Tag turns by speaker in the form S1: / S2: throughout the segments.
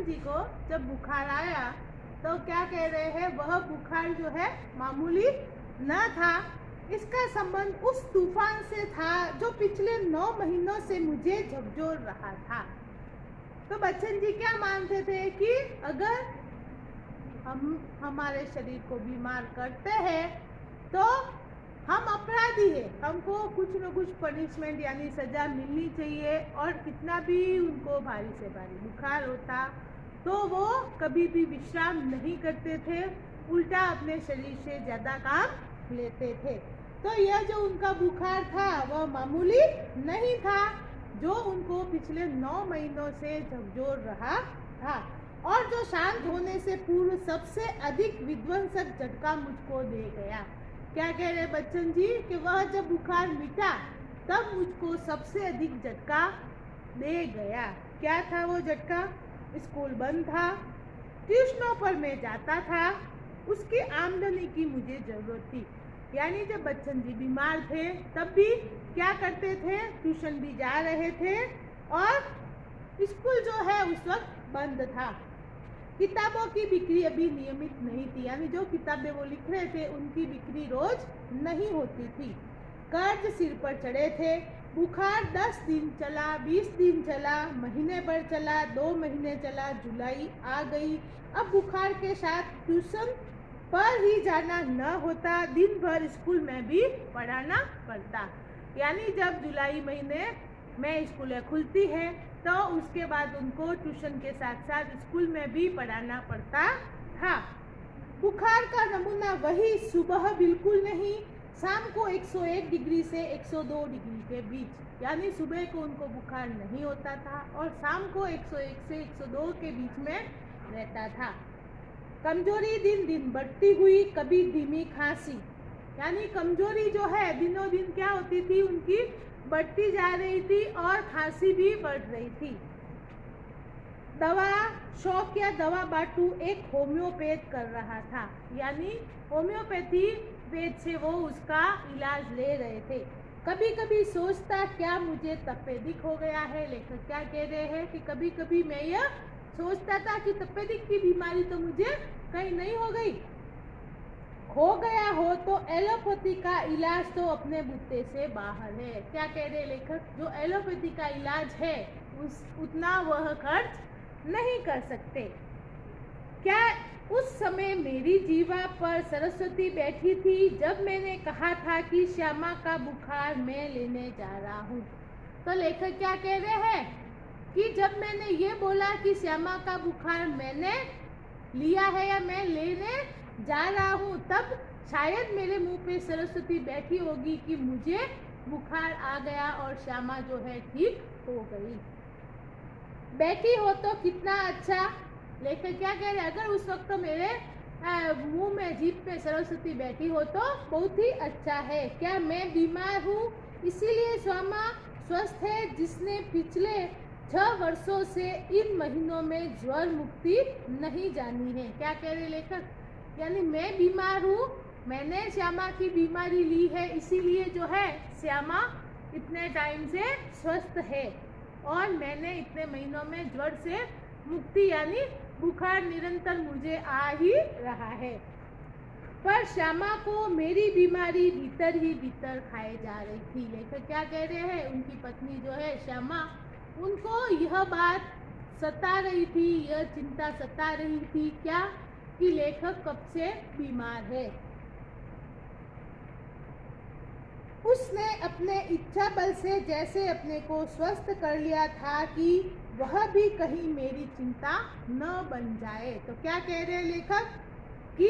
S1: बच्चन जी को जब बुखार आया तो क्या कह रहे हैं, वह बुखार जो है मामूली न था। इसका संबंध उस तूफान से था जो पिछले 9 महीनों से मुझे झकझोर रहा था। तो बच्चन जी क्या मानते थे कि अगर हम हमारे शरीर को बीमार करते हैं तो हम अपराधी है, हमको कुछ न कुछ पनिशमेंट यानी सजा मिलनी चाहिए। और कितना भी उनको भारी से भारी बुखार होता तो वो कभी भी विश्राम नहीं करते थे, उल्टा अपने शरीर से ज़्यादा काम लेते थे। तो यह जो उनका बुखार था वह मामूली नहीं था, जो उनको पिछले 9 महीनों से झकझोर रहा था और जो शांत होने से पूर्व सबसे अधिक विध्वंसक झटका मुझको दे गया। क्या कह रहे बच्चन जी कि वह जब बुखार मिटा तब मुझको सबसे अधिक झटका दे गया। क्या था वो झटका? स्कूल बंद था, ट्यूशनों पर मैं जाता था, उसकी आमदनी की मुझे ज़रूरत थी। यानी जब बच्चन जी बीमार थे तब भी क्या करते थे, ट्यूशन भी जा रहे थे और स्कूल जो है उस वक्त बंद था। किताबों की बिक्री अभी नियमित नहीं थी, यानी जो किताबें वो लिख रहे थे उनकी बिक्री रोज नहीं होती थी। कर्ज सिर पर चढ़े थे। बुखार 10 दिन चला, 20 दिन चला, महीने भर चला, 2 महीने चला, जुलाई आ गई। अब बुखार के साथ ट्यूशन पर ही जाना न होता, दिन भर स्कूल में भी पढ़ाना पड़ता। यानी जब जुलाई महीने में स्कूलें खुलती है तो उसके बाद उनको ट्यूशन के साथ साथ स्कूल में भी पढ़ाना पड़ता था। बुखार का नमूना वही, सुबह बिल्कुल नहीं, शाम को 101 डिग्री से 102 डिग्री के बीच, यानी सुबह को उनको बुखार नहीं होता था और शाम को 101 से 102 के बीच में रहता था। कमजोरी दिन दिन बढ़ती हुई, कभी धीमी खांसी, यानी कमजोरी जो है दिनों दिन क्या होती थी, उनकी बढ़ती जा रही थी और खांसी भी बढ़ रही थी। दवा शौक या दवा बाटू एक होम्योपैथ कर रहा था, यानी होम्योपैथी वैद्य से वो उसका इलाज ले रहे थे। कभी कभी सोचता क्या मुझे तपेदिक हो गया है। लेखक क्या कह रहे हैं कि कभी कभी मैं यह सोचता था कि तपेदिक की बीमारी तो मुझे कहीं नहीं हो गई। हो गया हो तो एलोपैथी का इलाज तो अपने बुत्ते से बाहर है। क्या कह रहे लेखक, जो एलोपैथी का इलाज है उतना वह खर्च नहीं कर सकते। क्या उस समय मेरी जीवा पर सरस्वती बैठी थी जब मैंने कहा था कि श्यामा का बुखार मैं लेने जा रहा हूँ। तो लेखक क्या कह रहे हैं कि जब मैंने ये बोला कि श्यामा का बुखार मैंने लिया है या मैं लेने जा रहा हूँ, तब शायद मेरे मुंह पे सरस्वती बैठी होगी कि मुझे बुखार आ गया और श्यामा जो है ठीक हो गई। बैठी हो तो कितना अच्छा। लेकिन क्या कह रहे, अगर उस वक्त तो मेरे मुंह में जीभ पे सरस्वती बैठी हो तो बहुत ही अच्छा है। क्या मैं बीमार हूँ इसीलिए श्यामा स्वस्थ है, जिसने पिछले 6 वर्षों से इन महीनों में ज्वर मुक्ति नहीं जानी है। क्या कह रहे लेखक, यानी मैं बीमार हूँ, मैंने श्यामा की बीमारी ली है, इसीलिए जो है श्यामा इतने टाइम से स्वस्थ है और मैंने इतने महीनों में ज्वर से मुक्ति यानी बुखार निरंतर मुझे आ ही रहा है। पर श्यामा को मेरी बीमारी भीतर ही भीतर खाए जा रही थी। लेखक क्या कह रहे हैं, उनकी पत्नी जो है श्यामा, उनको यह बात सता रही थी, यह चिंता सता रही थी क्या कि लेखक कब से बीमार है। उसने अपने इच्छा बल से जैसे अपने को स्वस्थ कर लिया था कि वह भी कहीं मेरी चिंता न बन जाए। तो क्या कह रहे हैं लेखक कि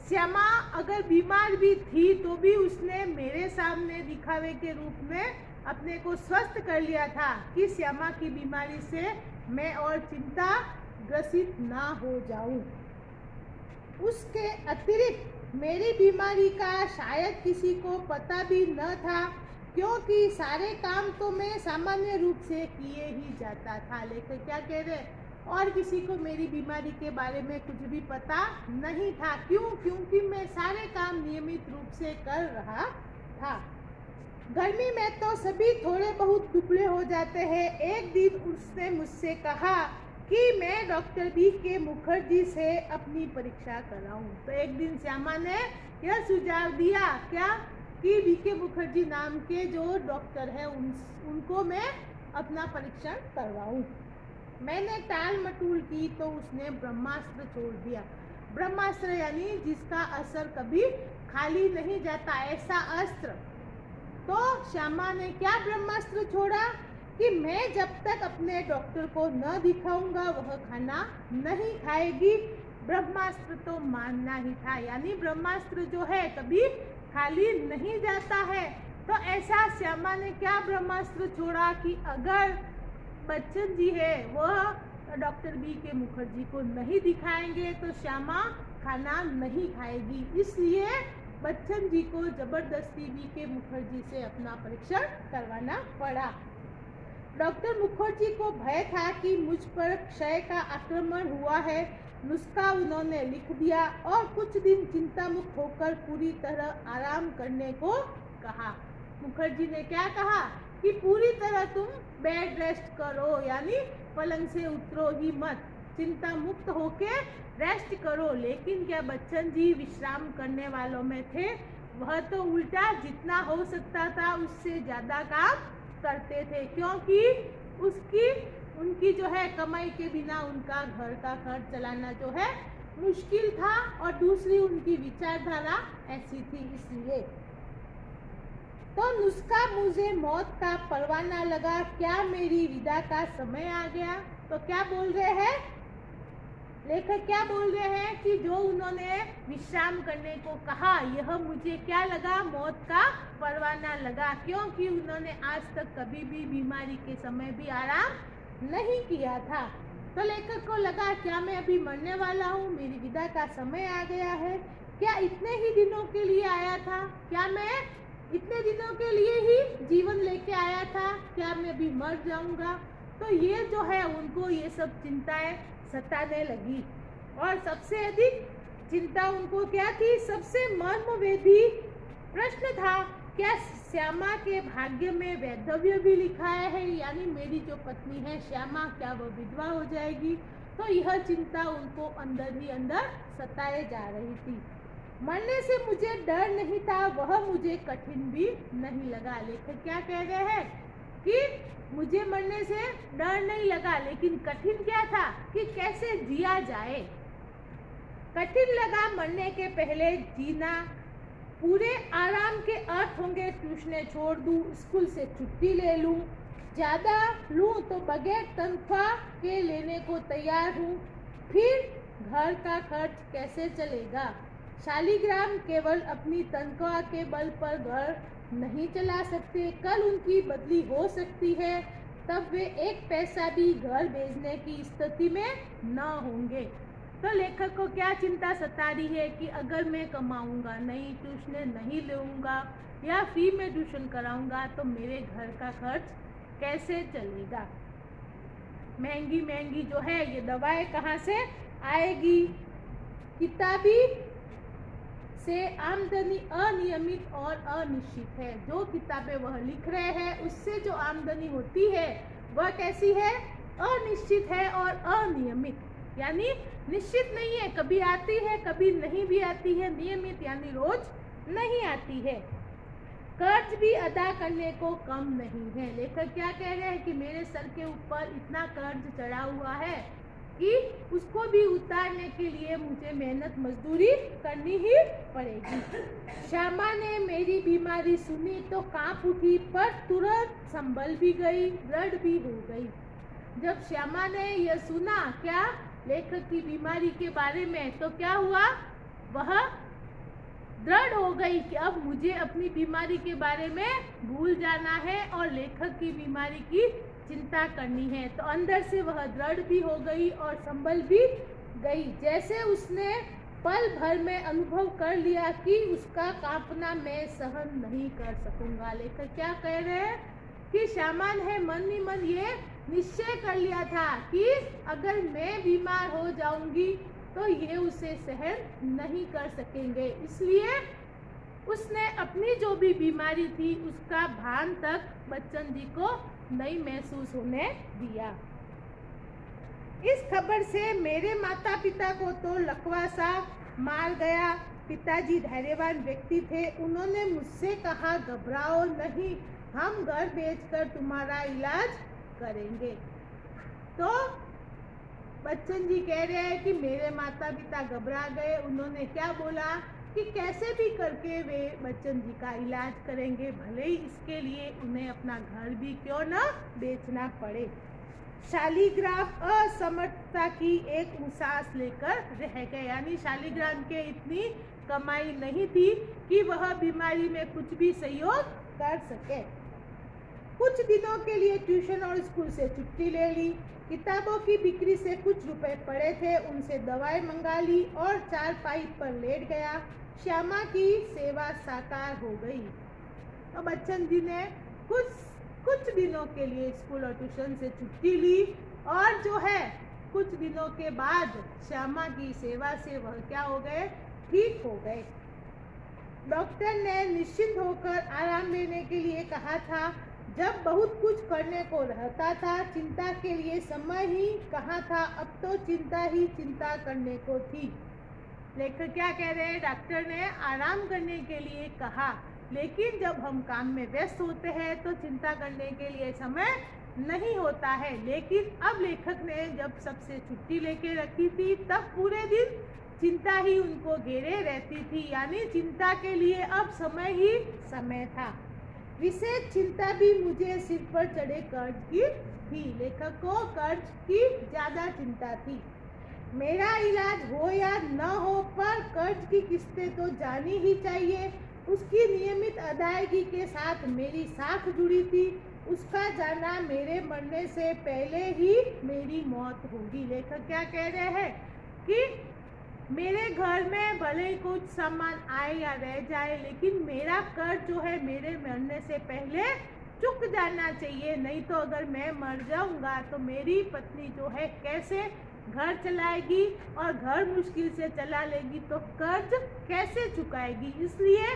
S1: श्यामा अगर बीमार भी थी तो भी उसने मेरे सामने दिखावे के रूप में अपने को स्वस्थ कर लिया था कि श्यामा की बीमारी से मैं और चिंता ग्रसित ना हो जाऊं। उसके अतिरिक्त मेरी बीमारी का शायद किसी को पता भी न था, क्योंकि सारे काम तो मैं सामान्य रूप से किए ही जाता था। लेकिन क्या कह रहे, और किसी को मेरी बीमारी के बारे में कुछ भी पता नहीं था। क्यों? क्योंकि मैं सारे काम नियमित रूप से कर रहा था। गर्मी में तो सभी थोड़े बहुत दुबले हो जाते हैं। एक दिन उसने मुझसे कहा कि मैं डॉक्टर बी के मुखर्जी से अपनी परीक्षा कराऊं। तो एक दिन श्यामा ने यह सुझाव दिया क्या कि बी के मुखर्जी नाम के जो डॉक्टर है उनको मैं अपना परीक्षण करवाऊं। मैंने टाल मटोल की तो उसने ब्रह्मास्त्र छोड़ दिया। ब्रह्मास्त्र यानी जिसका असर कभी खाली नहीं जाता, ऐसा अस्त्र। तो श्यामा ने क्या ब्रह्मास्त्र छोड़ा कि मैं जब तक अपने डॉक्टर को न दिखाऊंगा वह खाना नहीं खाएगी। ब्रह्मास्त्र तो मानना ही था, यानी ब्रह्मास्त्र जो है कभी खाली नहीं जाता है। तो ऐसा श्यामा ने क्या ब्रह्मास्त्र छोड़ा कि अगर बच्चन जी है वह डॉक्टर बी के मुखर्जी को नहीं दिखाएंगे तो श्यामा खाना नहीं खाएगी। इसलिए बच्चन जी को जबरदस्ती बी के मुखर्जी से अपना परीक्षण करवाना पड़ा। डॉक्टर मुखर्जी को भय था कि मुझ पर क्षय का आक्रमण हुआ है। नुस्खा उन्होंने लिख दिया और कुछ दिन चिंता मुक्त होकर पूरी तरह आराम करने को कहा। मुखर्जी ने क्या कहा कि पूरी तरह तुम बेड रेस्ट करो, यानी पलंग से उतरो ही मत, चिंता मुक्त होके रेस्ट करो। लेकिन क्या बच्चन जी विश्राम करने वालों में थे? वह तो उल्टा जितना हो सकता था उससे ज़्यादा काम करते थे, क्योंकि उनकी जो है कमाई के बिना उनका घर का खर्च चलाना जो है मुश्किल था, और दूसरी उनकी विचारधारा ऐसी थी। इसलिए तो नुस्खा मुझे मौत का परवाना लगा, क्या मेरी विदा का समय आ गया। तो क्या बोल रहे हैं लेखक, क्या बोल रहे हैं कि जो उन्होंने विश्राम करने को कहा यह मुझे क्या लगा, मौत का परवाना लगा, क्योंकि उन्होंने आज तक कभी भी बीमारी के समय भी आराम नहीं किया था। तो लेखक को लगा क्या मैं अभी मरने वाला हूँ, मेरी विदा का समय आ गया है। क्या इतने ही दिनों के लिए आया था? क्या मैं इतने दिनों के लिए ही जीवन लेके आया था? क्या मैं अभी मर जाऊंगा? तो ये जो है उनको ये सब चिंताएं सताने लगी, और सबसे अधिक चिंता उनको क्या थी? सबसे मर्मवेदी प्रश्न था क्या श्यामा के भाग्य में वैधव्य भी लिखा है, यानी मेरी जो पत्नी है श्यामा क्या वह विधवा हो जाएगी। तो यह चिंता उनको अंदर ही अंदर सताए जा रही थी। मरने से मुझे डर नहीं था, वह मुझे कठिन भी नहीं लगा। लेखक क्या कह रहे हैं कि मुझे मरने से डर नहीं लगा, लेकिन कठिन क्या था कि कैसे जिया जाए। कठिन लगा मरने के पहले जीना। पूरे आराम के अर्थ होंगे ट्यूशनें छोड़ दूं, स्कूल से छुट्टी ले लूं, ज़्यादा लूं तो बगैर तनख्वाह के लेने को तैयार हूं। फिर घर का खर्च कैसे चलेगा? शालिग्राम केवल अपनी तनख्वाह के बल पर घर नहीं चला सकते, कल उनकी बदली हो सकती है, तब वे एक पैसा भी घर भेजने की स्थिति में न होंगे। तो लेखक को क्या चिंता सता रही है कि अगर मैं कमाऊंगा नहीं, ट्यूशन नहीं लूँगा या फ्री में ट्यूशन कराऊंगा तो मेरे घर का खर्च कैसे चलेगा। महंगी महंगी जो है ये दवाएं कहाँ से आएगी। किताबी से आमदनी अनियमित और अनिश्चित है। जो किताबें वह लिख रहे हैं उससे जो आमदनी होती है वह कैसी है? अनिश्चित है और अनियमित, यानी निश्चित नहीं है, कभी आती है कभी नहीं भी आती है। नियमित यानी रोज नहीं आती है। कर्ज भी अदा करने को कम नहीं है। लेखक क्या कह रहे हैं कि मेरे सर के ऊपर इतना कर्ज चढ़ा हुआ है कि उसको भी उतारने के लिए मुझे मेहनत मजदूरी करनी ही पड़ेगी। श्यामा ने मेरी बीमारी सुनी तो कांप उठी, पर तुरंत संभल भी गई, दृढ़ भी हो गई। जब श्यामा ने यह सुना क्या लेखक की बीमारी के बारे में, तो क्या हुआ? वह दृढ़ हो गई कि अब मुझे अपनी बीमारी के बारे में भूल जाना है और लेखक की बीमारी की चिंता करनी है। तो अंदर से वह दृढ़ भी हो गई और संभल भी गई। जैसे उसने पल भर में अनुभव कर लिया कि उसका कांपना मैं सहन नहीं कर सकूंगा। लेखक क्या कह रहे हैं कि श्यामा ने मन ही मन ये निश्चय कर लिया था कि अगर मैं बीमार हो जाऊंगी तो ये उसे सहन नहीं कर सकेंगे। इसलिए उसने अपनी जो भी बीमारी थी उसका भान तक बच्चन जी को नहीं महसूस होने दिया। इस खबर से मेरे माता पिता को तो लकवा सा मार गया। पिताजी धैर्यवान व्यक्ति थे। उन्होंने मुझसे कहा, घबराओ नहीं, हम घर बेचकर तुम्हारा इलाज करेंगे। तो बच्चन जी कह रहे हैं कि मेरे माता पिता घबरा गए। उन्होंने क्या बोला कि कैसे भी करके वे बच्चन जी का इलाज करेंगे, भले ही इसके लिए उन्हें अपना घर भी क्यों न बेचना पड़े। शालिग्राम असमर्थता की एक सांस लेकर रह गए, यानी शालिग्राम के इतनी कमाई नहीं थी कि वह बीमारी में कुछ भी सहयोग कर सके। कुछ दिनों के लिए ट्यूशन और स्कूल से छुट्टी ले ली। किताबों की बिक्री से कुछ रुपए पड़े थे, उनसे दवाई मंगा ली और चारपाई पर लेट गया। श्यामा की सेवा साकार हो गई। तो बच्चन जी ने कुछ दिनों के लिए स्कूल और ट्यूशन से छुट्टी ली और जो है कुछ दिनों के बाद श्यामा की सेवा से वह क्या हो गए, ठीक हो गए। डॉक्टर ने निश्चिंत होकर आराम लेने के लिए कहा था। जब बहुत कुछ करने को रहता था, चिंता के लिए समय ही कहाँ था, अब तो चिंता ही चिंता करने को थी। लेखक क्या कह रहे हैं, डॉक्टर ने आराम करने के लिए कहा, लेकिन जब हम काम में व्यस्त होते हैं तो चिंता करने के लिए समय नहीं होता है। लेकिन अब लेखक ने जब सबसे छुट्टी लेके रखी थी, तब पूरे दिन चिंता ही उनको घेरे रहती थी, यानी चिंता के लिए अब समय ही समय था। विशेष चिंता भी मुझे सिर पर चढ़े कर्ज की थी। लेखक को कर्ज की ज्यादा चिंता थी। मेरा इलाज हो या न हो, पर कर्ज की किस्तें तो जानी ही चाहिए। उसकी नियमित अदायगी के साथ मेरी साख जुड़ी थी। उसका जाना मेरे मरने से पहले ही मेरी मौत होगी। लेखक क्या कह रहे हैं कि मेरे घर में भले ही कुछ सामान आए या रह जाए, लेकिन मेरा कर्ज जो है मेरे मरने से पहले चुक जाना चाहिए। नहीं तो अगर मैं मर जाऊंगा तो मेरी पत्नी जो है कैसे घर चलाएगी, और घर मुश्किल से चला लेगी तो कर्ज कैसे चुकाएगी। इसलिए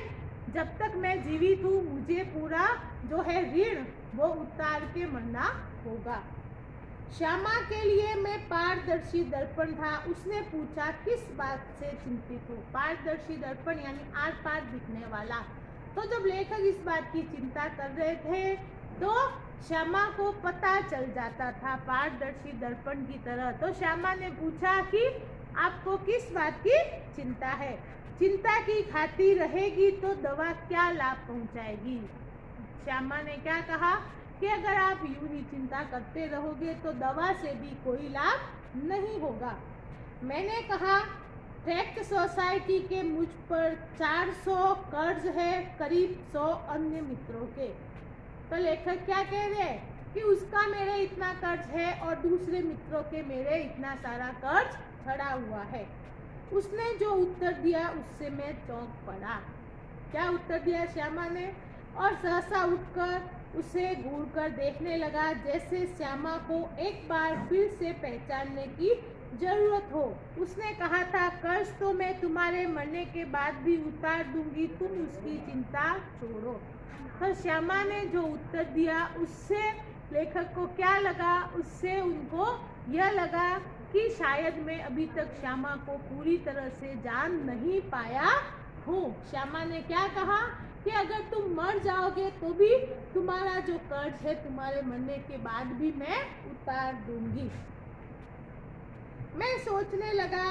S1: जब तक मैं जीवित हूँ मुझे पूरा जो है ऋण वो उतार के मरना होगा। श्यामा के लिए मैं पारदर्शी दर्पण था। उसने पूछा, किस बात से चिंतित हो। पारदर्शी दर्पण यानी आर पार दिखने वाला। तो जब लेखक इस बात की चिंता कर रहे थे तो श्यामा को पता चल जाता था, पारदर्शी दर्पण की तरह। तो श्यामा ने पूछा कि आपको किस बात की चिंता है। चिंता की खाती रहेगी तो दवा क्या लाभ पहुंचाएगी। श्यामा ने क्या कहा कि अगर आप यूं ही चिंता करते रहोगे तो दवा से भी कोई लाभ नहीं होगा। मैंने कहा, ट्रैक्ट सोसाइटी के मुझ पर 400 कर्ज है, करीब 100 अन्य मित्रों के। तो लेखक क्या कह रहे हैं कि उसका मेरे इतना कर्ज है और दूसरे मित्रों के मेरे इतना सारा कर्ज खड़ा हुआ है। उसने जो उत्तर दिया उससे मैं चौंक पड़ा। क्या उत्तर दिया श्यामा ने, और सहसा उठकर उसे घूरकर देखने लगा, जैसे श्यामा को एक बार फिर से पहचानने की जरूरत हो। उसने कहा था, कर्ज तो मैं तुम्हारे मरने के बाद भी उतार दूंगी, तुम उसकी चिंता छोड़ो। तो श्यामा ने जो उत्तर दिया उससे लेखक को क्या लगा, उससे उनको यह लगा कि शायद मैं अभी तक श्यामा को पूरी तरह से जान नहीं पाया हूँ। श्यामा ने क्या कहा कि अगर तुम मर जाओगे तो भी तुम्हारा जो कर्ज है तुम्हारे मरने के बाद भी मैं उतार दूंगी। मैं सोचने लगा,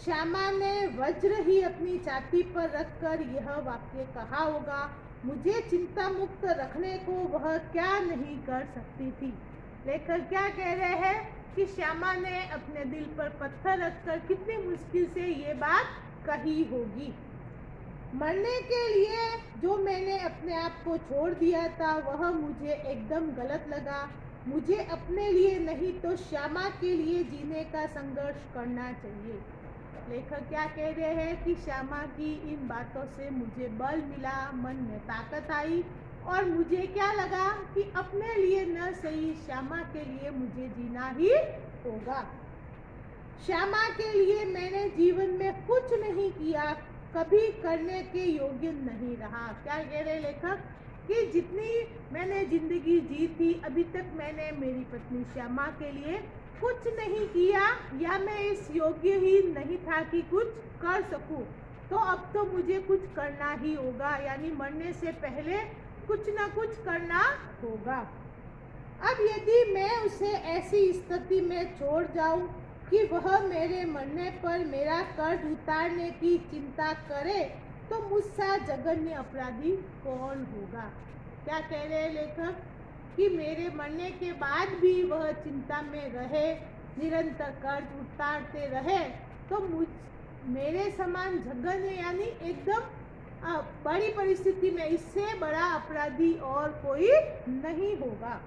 S1: श्यामा ने वज्र ही अपनी छाती पर रखकर यह वाक्य कहा होगा, मुझे चिंता मुक्त रखने को वह क्या नहीं कर सकती थी। लेखक क्या कह रहे हैं कि श्यामा ने अपने दिल पर पत्थर रखकर कितनी मुश्किल से ये बात कही होगी। मरने के लिए जो मैंने अपने आप को छोड़ दिया था वह मुझे एकदम गलत लगा। मुझे अपने लिए नहीं तो श्यामा के लिए जीने का संघर्ष करना चाहिए। लेखक क्या कह रहे हैं कि श्यामा की इन बातों से मुझे बल मिला, मन में ताकत आई और मुझे क्या लगा कि अपने लिए न सही श्यामा के लिए मुझे जीना ही होगा। श्यामा के लिए मैंने जीवन में कुछ नहीं किया, कभी करने के योग्य नहीं रहा। क्या कह रहे लेखक कि जितनी मैंने जिंदगी जी थी अभी तक मैंने मेरी पत्नी श्यामा के लिए कुछ नहीं किया या मैं इस योग्य ही नहीं था कि कुछ कर सकूं, तो अब तो मुझे कुछ करना ही होगा, यानी मरने से पहले कुछ ना कुछ करना होगा। अब यदि मैं उसे ऐसी स्थिति में छोड़ जाऊं कि वह मेरे मरने पर मेरा कर्ज उतारने की चिंता करे, तो मुझसा जघन्य अपराधी कौन होगा। क्या कह रहे हैं लेखक कि मेरे मरने के बाद भी वह चिंता में रहे, निरंतर कर्ज उतारते रहे, तो मेरे समान जघन्य यानी एकदम बड़ी परिस्थिति में इससे बड़ा अपराधी और कोई नहीं होगा।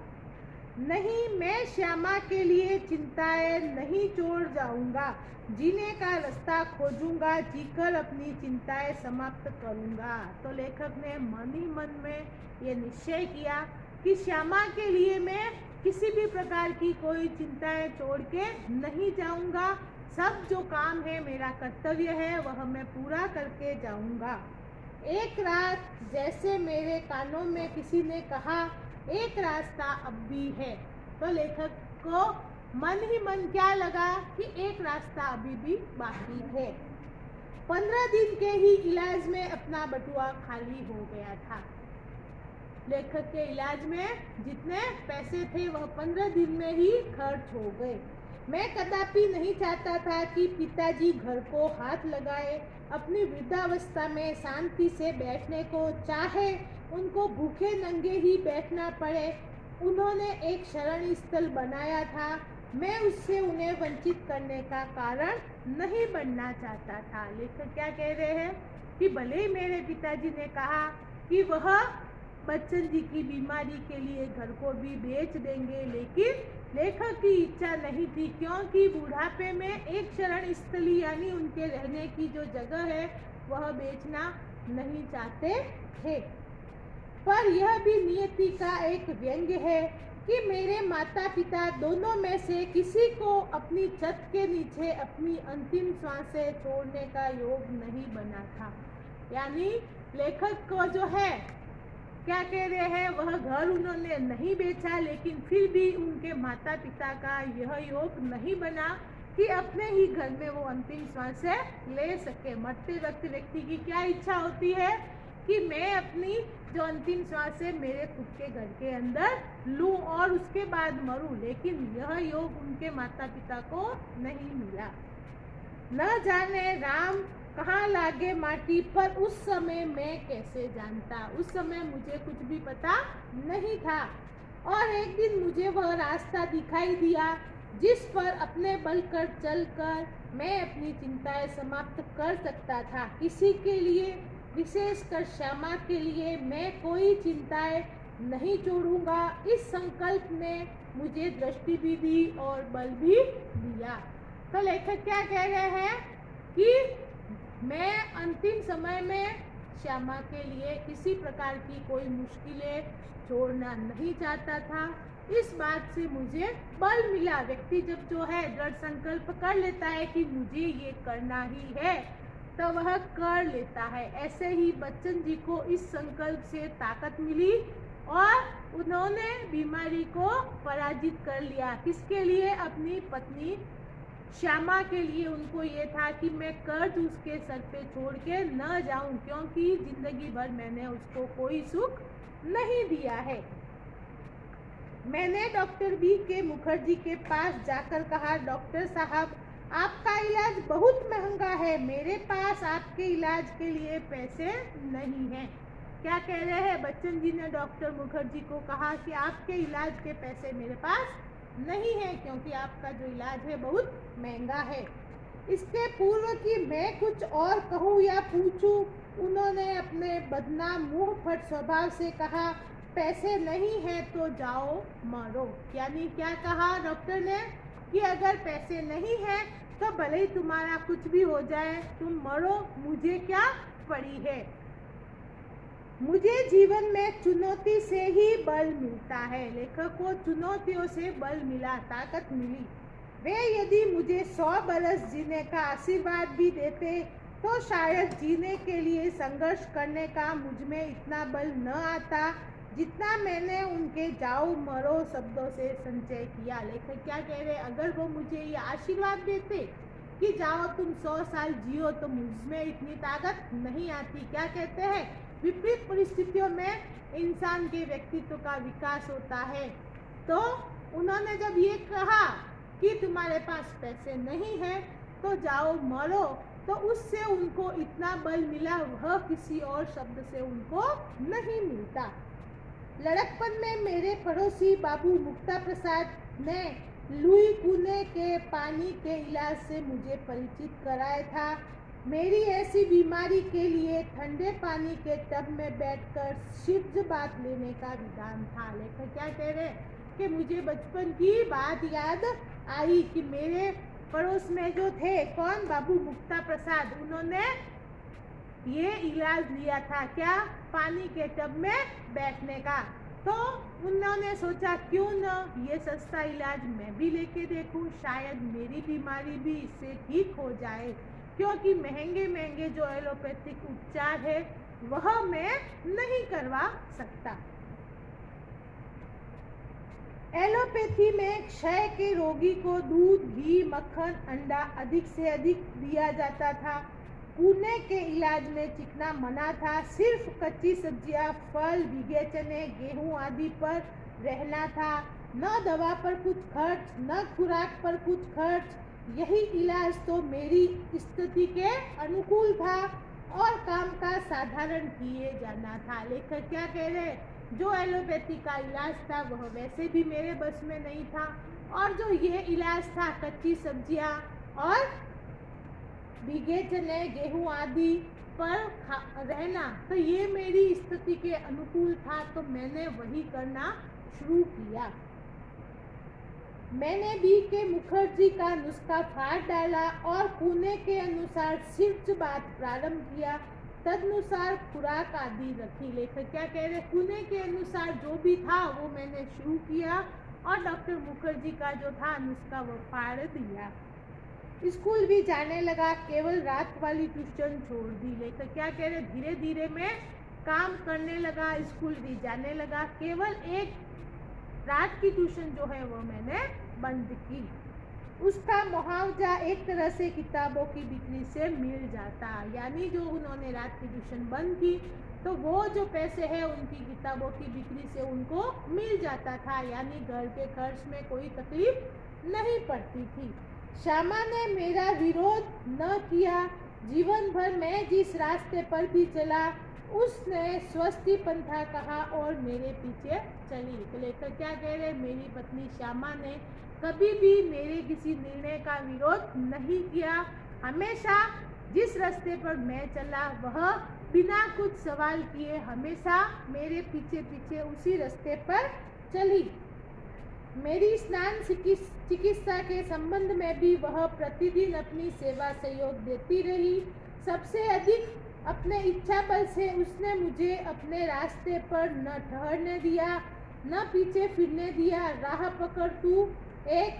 S1: नहीं, मैं श्यामा के लिए चिंताएं नहीं छोड़ जाऊंगा, जीने का रास्ता खोजूंगा, जीकर अपनी चिंताएं समाप्त करूंगा। तो लेखक ने मन ही मन में ये निश्चय किया कि श्यामा के लिए मैं किसी भी प्रकार की कोई चिंताएं छोड़ के नहीं जाऊंगा। सब जो काम है, मेरा कर्तव्य है, वह मैं पूरा करके जाऊंगा। एक रात जैसे मेरे कानों में किसी ने कहा, एक रास्ता अब भी है। तो लेखक को मन ही मन क्या लगा कि एक रास्ता अभी भी बाकी है। 15 दिन के ही इलाज में अपना बटुआ खाली हो गया था। लेखक के इलाज में जितने पैसे थे वह 15 दिन में ही खर्च हो गए। मैं कदापि नहीं चाहता था कि पिताजी घर को हाथ लगाए, अपनी वृद्धावस्था में शांति से बैठने को चाहे, उनको भूखे नंगे ही बैठना पड़े। उन्होंने एक शरण स्थल बनाया था, मैं उससे उन्हें वंचित करने का कारण नहीं बनना चाहता था। लेखक क्या कह रहे हैं कि भले ही मेरे पिताजी ने कहा कि वह बच्चन जी की बीमारी के लिए घर को भी बेच देंगे, लेकिन लेखक की इच्छा नहीं थी, क्योंकि बुढ़ापे में एक शरण स्थली यानी उनके रहने की जो जगह है वह बेचना नहीं चाहते थे। पर यह भी नियति का एक व्यंग्य है कि मेरे माता पिता दोनों में से किसी को अपनी छत के नीचे अपनी अंतिम सांसें छोड़ने का योग नहीं बना था। यानी लेखक को जो है क्या कह रहे हैं, वह घर उन्होंने नहीं बेचा, लेकिन फिर भी उनके माता पिता का यह योग नहीं बना कि अपने ही घर में वो अंतिम सांसें ले सके। मरते वक्त व्यक्ति की क्या इच्छा होती है कि मैं अपनी जो अंतिम श्वास है मेरे खुद के घर के अंदर लूं और उसके बाद मरूं, लेकिन यह योग उनके माता पिता को नहीं मिला। न जाने राम कहाँ लागे माटी, पर उस समय मैं कैसे जानता, उस समय मुझे कुछ भी पता नहीं था। और एक दिन मुझे वह रास्ता दिखाई दिया जिस पर अपने बल कर चलकर मैं अपनी चिंताएं समाप्त कर सकता था। किसी के लिए, विशेषकर श्यामा के लिए मैं कोई चिंताएं नहीं छोड़ूंगा। इस संकल्प ने मुझे दृष्टि भी दी और बल भी दिया। तो लेखक क्या कह रहे हैं कि मैं अंतिम समय में श्यामा के लिए किसी प्रकार की कोई मुश्किलें छोड़ना नहीं चाहता था। इस बात से मुझे बल मिला। व्यक्ति जब जो है दृढ़ संकल्प कर लेता है कि मुझे ये करना ही है, तो वह कर लेता है। ऐसे ही बच्चन जी को इस संकल्प से ताकत मिली और उन्होंने बीमारी को पराजित कर लिया। किसके लिए? अपनी पत्नी श्यामा के लिए। उनको ये था कि मैं कर्ज उसके सर पे छोड़ के न जाऊं, क्योंकि जिंदगी भर मैंने उसको कोई सुख नहीं दिया है। मैंने डॉक्टर बी के मुखर्जी के पास जाकर कहा, डॉक्टर साहब आपका इलाज बहुत महंगा है, मेरे पास आपके इलाज के लिए पैसे नहीं हैं। क्या कह रहे हैं? बच्चन जी ने डॉक्टर मुखर्जी को कहा कि आपके इलाज के पैसे मेरे पास नहीं है, क्योंकि आपका जो इलाज है बहुत महंगा है। इसके पूर्व कि मैं कुछ और कहूँ या पूछूं, उन्होंने अपने बदनाम मुंह फट स्वभाव से कहा, पैसे नहीं है तो जाओ मरो। यानी क्या कहा डॉक्टर ने कि अगर पैसे नहीं है तो भले ही तुम्हारा कुछ भी हो जाए, तुम मरो, मुझे क्या पड़ी है। मुझे जीवन में चुनौती से ही बल मिलता है। लेखक को चुनौतियों से बल मिला, ताकत मिली। वे यदि मुझे 100 बरस जीने का आशीर्वाद भी देते तो शायद जीने के लिए संघर्ष करने का मुझ में इतना बल न आता जितना मैंने उनके जाओ मरो शब्दों से संचय किया। लेखक क्या कह रहे, अगर वो मुझे ये आशीर्वाद देते कि जाओ तुम 100 साल जियो, तो मुझमें इतनी ताकत नहीं आती। क्या कहते हैं, विपरीत परिस्थितियों में इंसान के व्यक्तित्व का विकास होता है। तो उन्होंने जब ये कहा कि तुम्हारे पास पैसे नहीं है तो जाओ मरो, तो उससे उनको इतना बल मिला, वह किसी और शब्द से उनको नहीं मिलता। लड़कपन में मेरे पड़ोसी बाबू मुक्ता प्रसाद ने लुई कुने के पानी के इलाज से मुझे परिचित कराया था। मेरी ऐसी बीमारी के लिए ठंडे पानी के टब में बैठकर सिर्फ बात लेने का विधान था। लेखक क्या कह रहे कि मुझे बचपन की बात याद आई कि मेरे पड़ोस में जो थे, कौन, बाबू मुक्ता प्रसाद, उन्होंने ये इलाज लिया था, क्या, पानी के टब में बैठने का। तो उन्होंने सोचा क्यों न ये सस्ता इलाज मैं भी लेके देखूं, शायद मेरी बीमारी भी इससे ठीक हो जाए, क्योंकि महंगे महंगे जो एलोपैथिक उपचार है वह मैं नहीं करवा सकता। एलोपैथी में क्षय के रोगी को दूध, घी, मक्खन, अंडा अधिक से अधिक दिया जाता था। कूने के इलाज में चिकना मना था, सिर्फ कच्ची सब्जियां, फल, भीगे चने, गेहूं आदि पर रहना था। न दवा पर कुछ खर्च, न खुराक पर कुछ खर्च। यही इलाज तो मेरी स्थिति के अनुकूल था और काम का साधारण किए जाना था। लेखक क्या कह रहे, जो एलोपैथी का इलाज था वह वैसे भी मेरे बस में नहीं था, और जो ये इलाज था कच्ची सब्जियां और भीगे चने, गेहूं आदि पर रहना, तो ये मेरी स्थिति के अनुकूल था, तो मैंने वही करना शुरू किया। मैंने बी के मुखर्जी का नुस्खा फाड़ डाला और पुणे के अनुसार सिर्फ बात प्रारंभ किया, तदनुसार खुराक आदि रखी। लेखक क्या कह रहे, पुणे के अनुसार जो भी था वो मैंने शुरू किया और डॉक्टर मुखर्जी का जो था नुस्खा वो फाड़ दिया। स्कूल भी जाने लगा, केवल रात वाली ट्यूशन छोड़ दी। लेखक क्या कह रहे, धीरे धीरे मैं काम करने लगा, स्कूल भी जाने लगा, केवल एक रात की ट्यूशन जो है वो मैंने बंद की। उसका मुआवजा एक तरह से किताबों की बिक्री से मिल जाता, यानी जो उन्होंने रात की ट्यूशन बंद की तो वो जो पैसे हैं उनकी किताबों की बिक्री से उनको मिल जाता था, यानी घर के खर्च में कोई तकलीफ नहीं पड़ती थी। श्यामा ने मेरा विरोध न किया। जीवन भर मैं जिस रास्ते पर भी चला उसने स्वस्ति पंथा कहा और मेरे पीछे चली। तो लेखक क्या कह रहे, मेरी पत्नी श्यामा ने कभी भी मेरे किसी निर्णय का विरोध नहीं किया। हमेशा जिस रास्ते पर मैं चला वह बिना कुछ सवाल किए हमेशा मेरे पीछे पीछे उसी रास्ते पर चली। मेरी स्नान चिकित्सा के संबंध में भी वह प्रतिदिन अपनी सेवा सहयोग देती रही। सबसे अधिक अपने इच्छा बल से उसने मुझे अपने रास्ते पर न ठहरने दिया, न पीछे फिरने दिया। राह पकड़ तू एक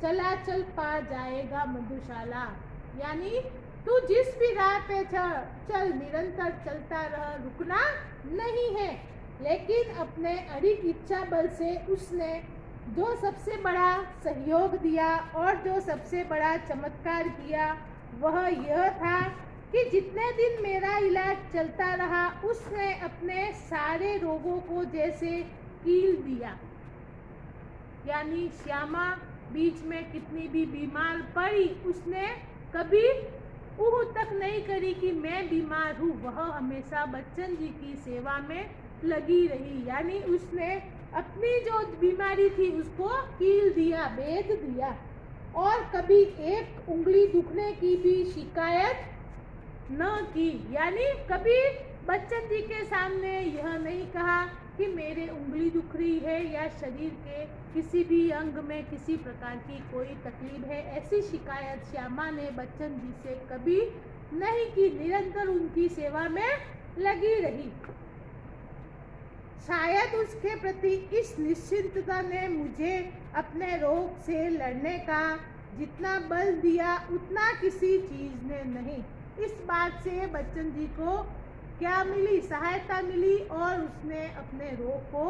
S1: चला चल पा जाएगा मधुशाला, यानी तू जिस भी राह पे चल निरंतर चलता रह, रुकना नहीं है। लेकिन अपने अड़िग इच्छा बल से उसने जो सबसे बड़ा सहयोग दिया और जो सबसे बड़ा चमत्कार किया वह यह था कि जितने दिन मेरा इलाज चलता रहा उसने अपने सारे रोगों को जैसे कील दिया, यानी श्यामा बीच में कितनी भी बीमार पड़ी उसने कभी ऊह तक नहीं करी कि मैं बीमार हूँ। वह हमेशा बच्चन जी की सेवा में लगी रही, यानी उसने अपनी जो बीमारी थी उसको कील दिया, भेद दिया, और कभी एक उंगली दुखने की भी शिकायत न की, यानी कभी बच्चन जी के सामने यह नहीं कहा कि मेरे उंगली दुख रही है या शरीर के किसी भी अंग में किसी प्रकार की कोई तकलीफ है। ऐसी शिकायत श्यामा ने बच्चन जी से कभी नहीं की, निरंतर उनकी सेवा में लगी रही। शायद उसके प्रति इस निश्चिंतता ने मुझे अपने रोग से लड़ने का जितना बल दिया उतना किसी चीज ने नहीं। इस बात से बच्चन जी को क्या मिली, सहायता मिली और उसने अपने रोग को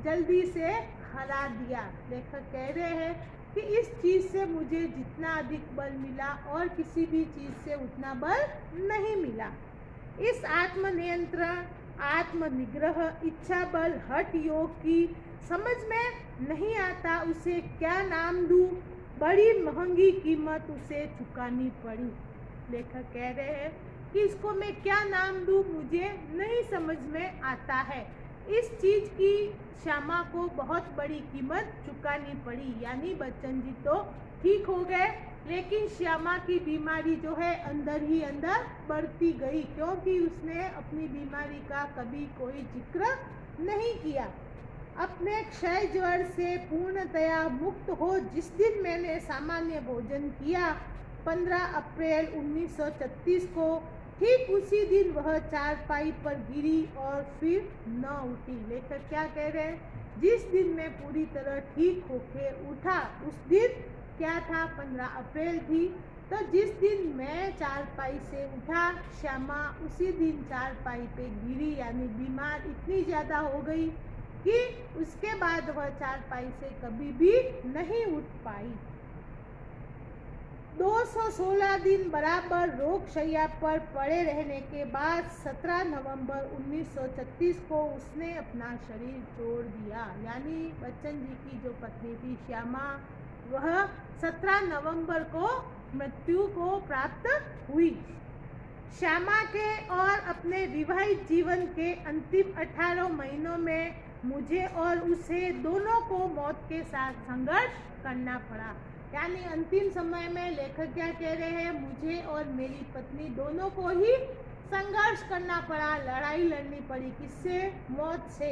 S1: जल्दी से हरा दिया। लेखक कह रहे हैं कि इस चीज़ से मुझे जितना अधिक बल मिला और किसी भी चीज़ से उतना बल नहीं मिला। इस आत्मनियंत्रण, आत्मनिग्रह, इच्छा बल, हठ योग की समझ में नहीं आता उसे क्या नाम दूँ, बड़ी महंगी कीमत उसे चुकानी पड़ी। लेखक कह रहे हैं कि इसको मैं क्या नाम दूँ, मुझे नहीं समझ में आता है। इस चीज़ की श्यामा को बहुत बड़ी कीमत चुकानी पड़ी। यानी बच्चन जी तो ठीक हो गए, लेकिन श्यामा की बीमारी जो है अंदर ही अंदर बढ़ती गई, क्योंकि उसने अपनी बीमारी का कभी कोई जिक्र नहीं किया। अपने क्षय ज्वर से पूर्णतया मुक्त हो जिस दिन मैंने सामान्य भोजन किया 15 अप्रैल 1936 को, ठीक उसी दिन वह चारपाई पर गिरी और फिर न उठी। लेखक क्या कह रहे हैं, जिस दिन मैं पूरी तरह ठीक होके उठा उस दिन क्या था, 15 अप्रैल थी। तो जिस दिन मैं चारपाई से उठा, श्यामा उसी दिन चारपाई पे गिरी, यानी बीमार इतनी ज़्यादा हो गई कि उसके बाद वह चारपाई से कभी भी नहीं उठ पाई। 216 दिन बराबर रोग शैया पर पड़े रहने के बाद 17 नवंबर 1936 को उसने अपना शरीर छोड़ दिया। यानी बच्चन जी की जो पत्नी थी श्यामा, वह 17 नवंबर को मृत्यु को प्राप्त हुई। श्यामा के और अपने विवाहित जीवन के अंतिम 18 महीनों में मुझे और उसे दोनों को मौत के साथ संघर्ष करना पड़ा। यानी अंतिम समय में लेखक क्या कह रहे हैं, मुझे और मेरी पत्नी दोनों को ही संघर्ष करना पड़ा, लड़ाई लड़नी पड़ी। किससे? मौत से।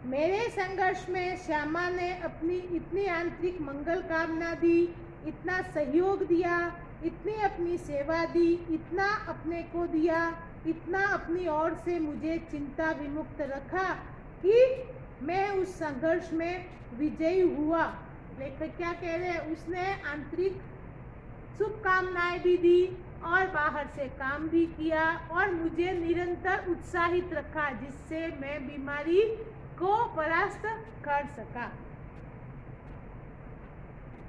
S1: मेरे संघर्ष में श्यामा ने अपनी इतनी आंतरिक मंगल कामना दी, इतना सहयोग दिया, इतनी अपनी सेवा दी, इतना अपने को दिया, इतना अपनी ओर से मुझे चिंता विमुक्त रखा कि मैं उस संघर्ष में विजयी हुआ। लेखक क्या कह रहे हैं, उसने आंतरिक शुभकामनाएं भी दी और बाहर से काम भी किया और मुझे निरंतर उत्साहित रखा, जिससे मैं बीमारी को परास्त कर सका।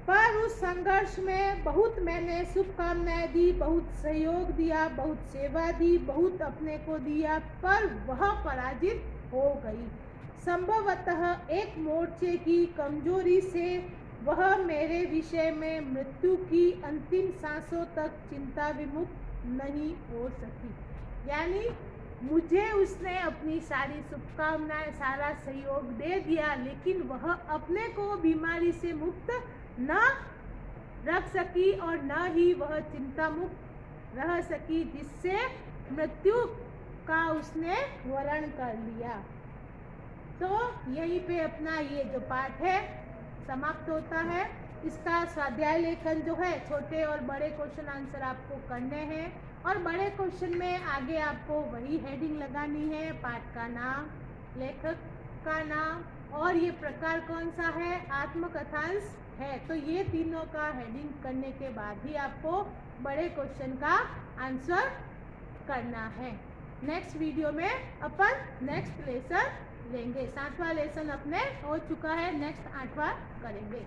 S1: पर उस संघर्ष में बहुत मैंने शुभकामनाएं दी, बहुत सहयोग दिया, बहुत सेवा दी, बहुत अपने को दिया, पर वह पराजित हो गई। संभवतः एक मोर्चे की कमजोरी से वह मेरे विषय में मृत्यु की अंतिम सांसों तक चिंता विमुक्त नहीं हो सकी। यानी मुझे उसने अपनी सारी शुभकामनाएं, सारा सहयोग दे दिया, लेकिन वह अपने को बीमारी से मुक्त न रख सकी और न ही वह चिंता मुक्त रह सकी, जिससे मृत्यु का उसने वरण कर लिया। तो यहीं पे अपना ये जो पाठ है समाप्त होता है। इसका स्वाध्याय लेखन जो है, छोटे और बड़े क्वेश्चन आंसर आपको करने हैं और बड़े क्वेश्चन में आगे आपको वही हेडिंग लगानी है, पाठ का नाम, लेखक का नाम और ये प्रकार कौन सा है, आत्मकथांश है। तो ये तीनों का हेडिंग करने के बाद ही आपको बड़े क्वेश्चन का आंसर करना है। नेक्स्ट वीडियो में अपन नेक्स्ट लेसन लेंगे। 7वां लेसन अपने हो चुका है, नेक्स्ट 8वां करेंगे।